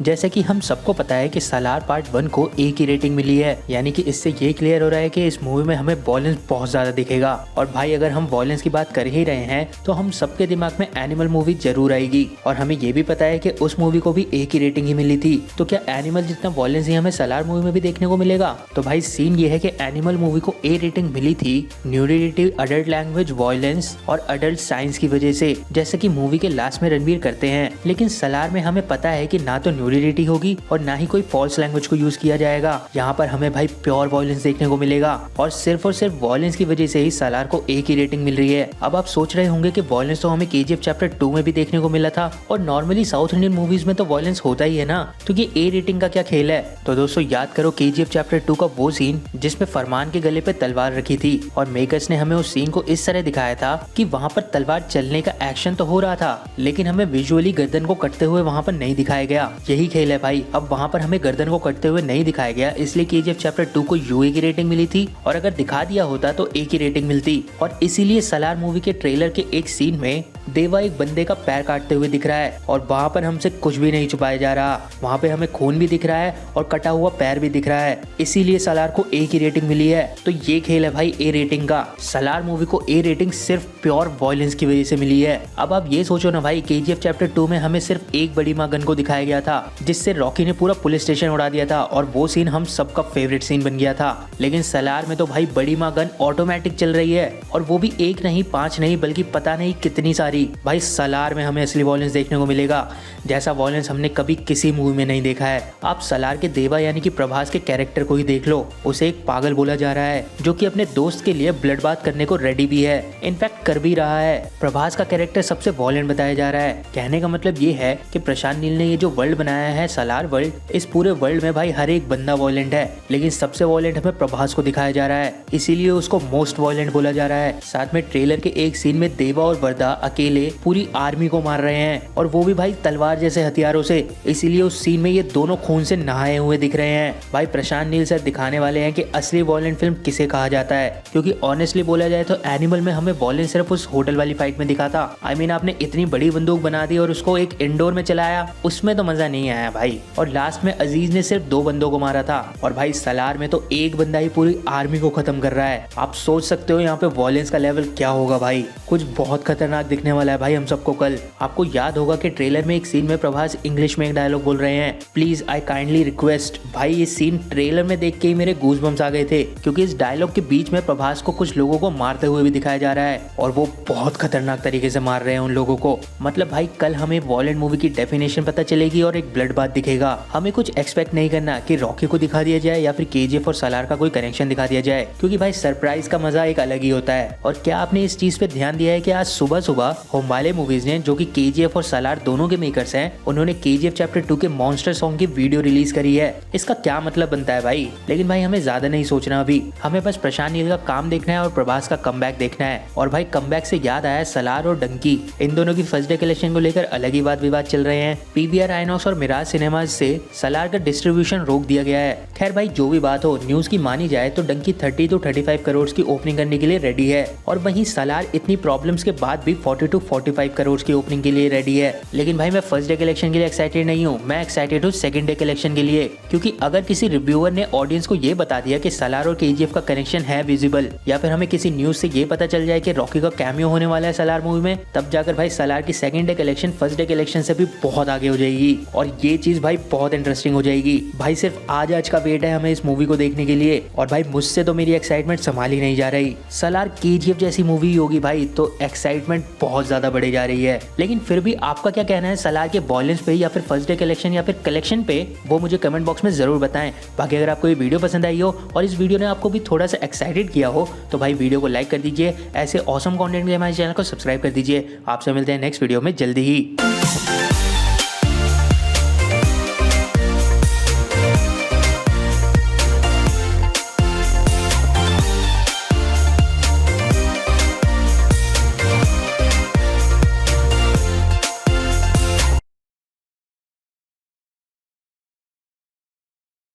जैसे कि हम सबको पता है कि सालार पार्ट 1 को ए की रेटिंग मिली है, यानी कि इससे ये क्लियर हो रहा है कि इस मूवी में हमें वॉयलेंस बहुत ज्यादा दिखेगा। और भाई अगर हम वॉयलेंस की बात कर ही रहे हैं तो हम सबके दिमाग में एनिमल मूवी जरूर आएगी। और हमें ये भी पता है कि उस मूवी को भी ए की रेटिंग ही मिली थी, तो क्या एनिमल जितना वॉयलेंस ही हमें सालार मूवी में भी देखने को मिलेगा? तो भाई सीन ये है कि एनिमल मूवी को ए रेटिंग मिली थी न्यूडिटी, अडल्ट लैंग्वेज, वॉयलेंस और अडल्ट साइंस की वजह से, जैसे कि मूवी के लास्ट में रणवीर करते हैं। लेकिन सालार में हमें पता है कि ना तो न्यूडिटी होगी और ना ही कोई फॉल्स लैंग्वेज को यूज किया जाएगा। यहाँ पर हमें भाई प्योर वॉयलेंस देखने को मिलेगा और सिर्फ वॉयलेंस की वजह से ही सालार को ए की रेटिंग मिल रही है। अब आप सोच रहे होंगे कि वॉयलेंस तो हमें केजीएफ चैप्टर 2 में भी देखने को मिला था और नॉर्मली साउथ इंडियन मूवीज में तो वॉयलेंस होता ही है ना, तो ये ए रेटिंग का क्या खेल है? तो दोस्तों याद करो केजीएफ चैप्टर 2 का वो सीन जिसमें फरमान के गले पे तलवार रखी थी और मेकर्स ने हमें उस सीन को इस तरह दिखाया था कि वहाँ पर तलवार चलने का एक्शन तो हो रहा था लेकिन हमें विजुअली गर्दन को कटते हुए वहाँ पर नहीं दिखाया गया। यही खेल है भाई, अब वहाँ पर हमें गर्दन को कटते हुए नहीं दिखाया गया, इसलिए केजीएफ चैप्टर 2 को यूए की रेटिंग मिली थी और अगर दिखा दिया होता तो ए की रेटिंग मिलती। और इसीलिए सालार मूवी के ट्रेलर के एक सीन में देवा एक बंदे का पैर काटते हुए दिख रहा है और वहाँ पर हमसे कुछ भी नहीं छुपाया जा रहा, वहाँ पे हमें खून भी दिख रहा है और कटा हुआ पैर भी दिख रहा है, इसीलिए सालार को ए की रेटिंग मिली है। तो ये खेल है भाई ए रेटिंग का। सालार मूवी को ए रेटिंग सिर्फ प्योर वॉयलेंस की वजह से मिली है। अब आप ये सोचो ना भाई, केजीएफ चैप्टर 2 में हमें सिर्फ एक बड़ी माँ गन को दिखाया गया था जिससे रॉकी ने पूरा पुलिस स्टेशन उड़ा दिया था और वो सीन हम सबका फेवरेट सीन बन गया था। लेकिन सालार में तो भाई बड़ी माँ गन ऑटोमेटिक चल रही है और वो भी एक नहीं, 5 नहीं, बल्कि पता नहीं कितनी सारी। भाई सालार में हमें असली वॉयलेंस देखने को मिलेगा जैसा वॉयलेंस हमने कभी किसी मूवी में नहीं देखा है। आप सालार के देवा यानी कि प्रभास के कैरेक्टर को ही देख लो, उसे एक पागल बोला जा रहा है जो कि अपने दोस्त के लिए ब्लड बाथ करने को रेडी भी है, इनफैक्ट कर भी रहा है। प्रभास का कैरेक्टर सबसे वॉयलेंट बताया जा रहा है। कहने का मतलब ये है कि प्रशांत नील ने ये जो वर्ल्ड बनाया है सालार वर्ल्ड, इस पूरे वर्ल्ड में भाई हर एक बंदा वॉयलेंट है लेकिन सबसे वॉयलेंट हमें प्रभास को दिखाया जा रहा है, इसीलिए उसको मोस्ट वॉयलेंट बोला जा रहा है। साथ में ट्रेलर के एक सीन में देवा और वरदा अकेले पूरी आर्मी को मार रहे हैं और वो भी भाई तलवार जैसे हथियारों से, इसीलिए उस सीन में ये दोनों खून से नहाए हुए दिख रहे हैं। भाई प्रशांत नील सर दिखाने वाले हैं कि असली वॉयलेंट फिल्म किसे कहा जाता है, क्योंकि ऑनेस्टली बोला जाए तो एनिमल में हमें वॉयलेंस सिर्फ उस होटल वाली फाइट में दिखा था। आई मीन आपने इतनी बड़ी बंदूक बना दी और उसको एक इंडोर में चलाया, उसमें तो मजा नहीं आया भाई। और लास्ट में अजीज ने सिर्फ 2 बंदों को मारा था और भाई सालार में तो एक बंदा ही पूरी आर्मी को खत्म कर रहा है। आप सोच सकते हो यहाँ पे वॉयलेंस का लेवल क्या होगा भाई, कुछ बहुत खतरनाक दिखने वाला है भाई हम सबको कल। आपको याद होगा कि ट्रेलर में एक सीन में प्रभास इंग्लिश में एक डायलॉग बोल रहे हैं, प्लीज आई काइंडली रिक्वेस्ट। भाई ये सीन ट्रेलर में देख के ही मेरे गूज़बम्स आ गए थे, क्योंकि इस डायलॉग के बीच में प्रभास को कुछ लोगों को मारते हुए भी दिखाया जा रहा है और वो बहुत खतरनाक तरीके से मार रहे हैं उन लोगों को। मतलब भाई कल हमें वॉयलेंट मूवी की डेफिनेशन पता चलेगी और एक ब्लड बाथ दिखेगा। हमें कुछ एक्सपेक्ट नहीं करना कि रॉकी को दिखा दिया जाए या फिर केजीएफ और सालार का कोई कनेक्शन दिखा दिया जाए, क्योंकि भाई सरप्राइज का मजा एक अलग ही होता है। और क्या आपने इस चीज पे ध्यान दिया है कि आज सुबह सुबह होमवाले मूवीज ने, जो कि केजीएफ और सालार दोनों के मेकर्स हैं, उन्होंने केजीएफ चैप्टर 2 के मॉन्स्टर सॉन्ग की वीडियो रिलीज करी है। इसका क्या मतलब बनता है भाई? लेकिन भाई हमें ज्यादा नहीं सोचना, अभी हमें बस प्रशांत नील का काम देखना है और प्रभास का कमबैक देखना है। और भाई कमबैक से याद आया, सालार और डंकी इन दोनों की फर्स्ट डे कलेक्शन को लेकर अलग ही वाद विवाद चल रहे हैं। पीवीआर आइनॉक्स और मिराज सिनेमाज से सालार का डिस्ट्रीब्यूशन रोक दिया गया है। खैर भाई जो भी बात हो, न्यूज की मानी जाए तो डंकी 30 to 35 करोड़ की ओपनिंग करने के लिए रेडी है और वहीं सालार इतनी प्रॉब्लम्स के बाद भी 40 to 45 करोड़ की ओपनिंग के लिए रेडी है। लेकिन भाई मैं फर्स्ट डे कलेक्शन के लिए एक्साइटेड नहीं हूँ, मैं एक्साइटेड हूँ सेकंड डे कलेक्शन के लिए, क्योंकि अगर किसी रिव्यूअर ने ऑडियंस को ये बता दिया कि सालार और केजीएफ का कनेक्शन है विजिबल, या फिर हमें किसी न्यूज से ये पता चल जाए कि रॉकी का कैमियो होने वाला है सालार मूवी में, तब जाकर भाई सालार की second day collection first day collection से भी बहुत आगे हो जाएगी और ये चीज भाई बहुत इंटरेस्टिंग हो जाएगी। भाई सिर्फ आज का वेट है हमें इस मूवी को देखने के लिए और भाई मुझसे तो मेरी एक्साइटमेंट संभाली नहीं जा रही। सालार केजीएफ जैसी मूवी होगी भाई तो एक्साइटमेंट बहुत ज्यादा बढ़े जा रही है। लेकिन फिर भी आपका क्या कहना है सालार के वॉयलेंस पे या फिर फर्स्ट डे कलेक्शन या फिर कलेक्शन पे, वो मुझे कमेंट बॉक्स में जरूर बताएं। बाकी अगर आपको ये वीडियो पसंद आई हो और इस वीडियो ने आपको भी थोड़ा सा एक्साइटेड किया हो तो भाई वीडियो को लाइक कर दीजिए, ऐसे ऑसम कंटेंट के लिए हमारे चैनल को सब्सक्राइब कर दीजिए। आपसे मिलते हैं नेक्स्ट वीडियो में जल्दी ही।